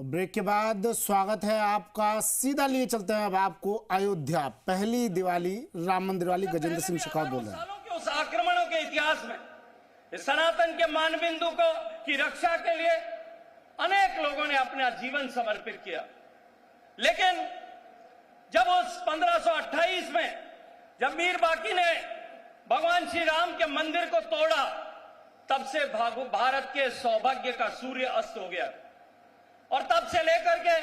Break के बाद स्वागत है आपका। सीधा लिए चलते हैं अब आपको अयोध्या। पहली दिवाली राम मंदिर वाली गजेंद्र सिंह शेखावत बोल रहे हैं। सालों के उस आक्रमणों के इतिहास में इस सनातन के मानबिंदु को की रक्षा के लिए अनेक लोगों ने अपना जीवन समर्पित किया। लेकिन जब उस 1528 में जब मीर बाकी ने भगवान श्री राम के मंदिर को तोड़ा, तब से भारत के सौभाग्य का सूर्य अस्त हो गया और तब से लेकर के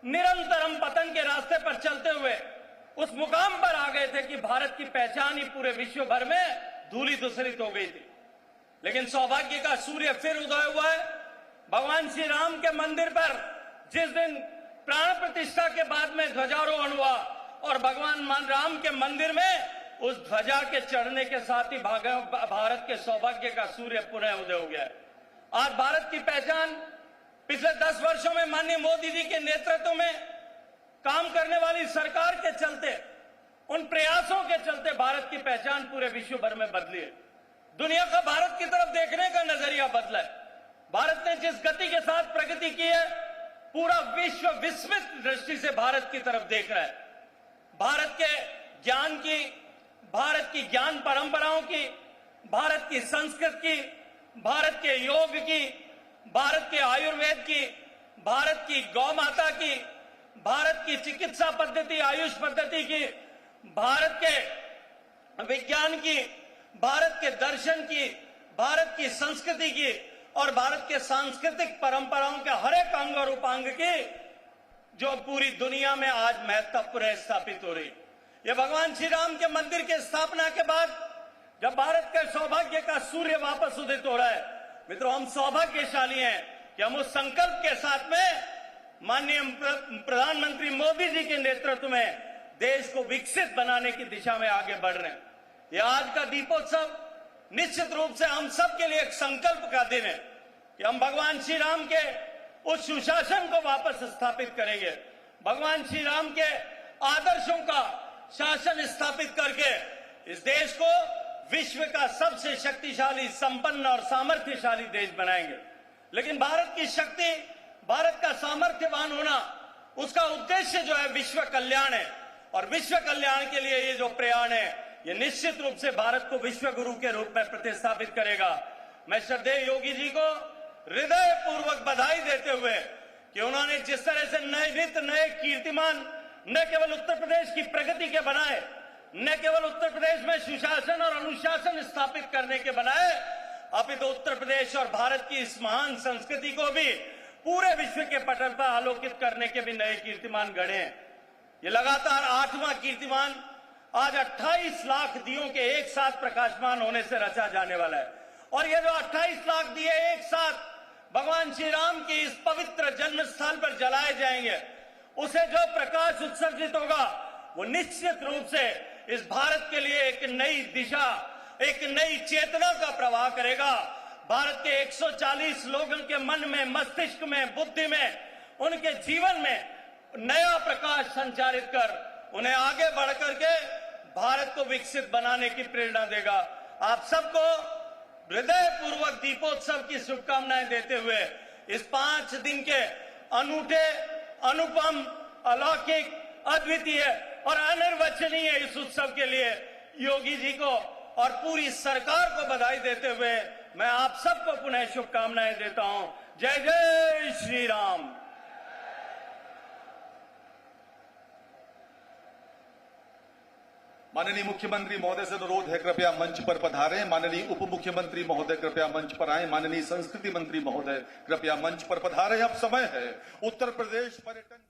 निरंतर हम पतन के रास्ते पर चलते हुए उस मुकाम पर आ गए थे कि भारत की पहचान ही पूरे विश्व भर में धूली धूसरित हो गई थी। लेकिन सौभाग्य का सूर्य फिर उदय हुआ है। भगवान श्री राम के मंदिर पर जिस दिन प्राण प्रतिष्ठा के बाद में ध्वजारोहण हुआ और भगवान राम के मंदिर में उस ध्वजा के चढ़ने के साथ ही भारत के सौभाग्य का सूर्य पुनः उदय हो गया है। आज भारत की पहचान पिछले 10 वर्षों में माननीय मोदी जी के नेतृत्व में काम करने वाली सरकार के चलते, उन प्रयासों के चलते भारत की पहचान पूरे विश्व भर में बदली है। दुनिया का भारत की तरफ देखने का नजरिया बदला है। भारत ने जिस गति के साथ प्रगति की है, पूरा विश्व विस्मित दृष्टि से भारत की तरफ देख रहा है। भारत के ज्ञान की, भारत की ज्ञान परंपराओं की, भारत की संस्कृति की, भारत के योग की, भारत के आयुर्वेद की, भारत की गौ माता की, भारत की चिकित्सा पद्धति आयुष पद्धति की, भारत के विज्ञान की, भारत के दर्शन की, भारत की संस्कृति की और भारत के सांस्कृतिक परंपराओं के हर एक अंग और उपांग की जो पूरी दुनिया में आज महत्वपूर्ण स्थापित हो रही। ये भगवान श्री राम के मंदिर के स्थापना के बाद जब भारत के सौभाग्य का सूर्य वापस उदित हो रहा है, मित्रों, हम सौभाग्यशाली हैं कि हम उस संकल्प के साथ में माननीय प्रधानमंत्री मोदी जी के नेतृत्व में देश को विकसित बनाने की दिशा में आगे बढ़ रहे हैं। यह आज का दीपोत्सव निश्चित रूप से हम सब के लिए एक संकल्प का दिन है कि हम भगवान श्री राम के उस सुशासन को वापस स्थापित करेंगे। भगवान श्री राम के आदर्शों का शासन स्थापित करके इस देश को विश्व का सबसे शक्तिशाली, संपन्न और सामर्थ्यशाली देश बनाएंगे। लेकिन भारत की शक्ति, भारत का सामर्थ्यवान होना, उसका उद्देश्य जो है विश्व कल्याण है और विश्व कल्याण के लिए ये जो प्रयाण है, ये निश्चित रूप से भारत को विश्व गुरु के रूप में प्रतिस्थापित करेगा। मैं श्रद्धेय योगी जी को हृदय पूर्वक बधाई देते हुए कि उन्होंने जिस तरह से नए कीर्तिमान न केवल उत्तर प्रदेश की प्रगति के बनाए, न केवल उत्तर प्रदेश में सुशासन और अनुशासन स्थापित करने के बनाए, अपितु उत्तर प्रदेश और भारत की इस महान संस्कृति को भी पूरे विश्व के पटल पर आलोकित करने के भी नए कीर्तिमान गढ़े हैं। ये लगातार 8वां कीर्तिमान आज 28 लाख दियों के एक साथ प्रकाशमान होने से रचा जाने वाला है। और ये जो 28 लाख दिए एक साथ भगवान श्री राम की इस पवित्र जन्म स्थल पर जलाए जाएंगे, उसे जो प्रकाश उत्सर्जित होगा वो निश्चित रूप से इस भारत के लिए एक नई दिशा, एक नई चेतना का प्रवाह करेगा। भारत के 140 लोगों के मन में, मस्तिष्क में, बुद्धि में, उनके जीवन में नया प्रकाश संचारित कर उन्हें आगे बढ़ करके भारत को विकसित बनाने की प्रेरणा देगा। आप सबको हृदय पूर्वक दीपोत्सव की शुभकामनाएं देते हुए इस 5 दिन के अनूठे, अनुपम, अलौकिक, अद्वितीय और अनिर्वचनीय इस उत्सव के लिए योगी जी को और पूरी सरकार को बधाई देते हुए मैं आप सबको पुनः शुभकामनाएं देता हूं। जय जय श्री राम। माननीय मुख्यमंत्री महोदय से अनुरोध है, कृपया मंच पर पधारें। माननीय उप मुख्यमंत्री महोदय कृपया मंच पर आए। माननीय संस्कृति मंत्री महोदय कृपया मंच पर पधारें। अब समय है उत्तर प्रदेश पर्यटन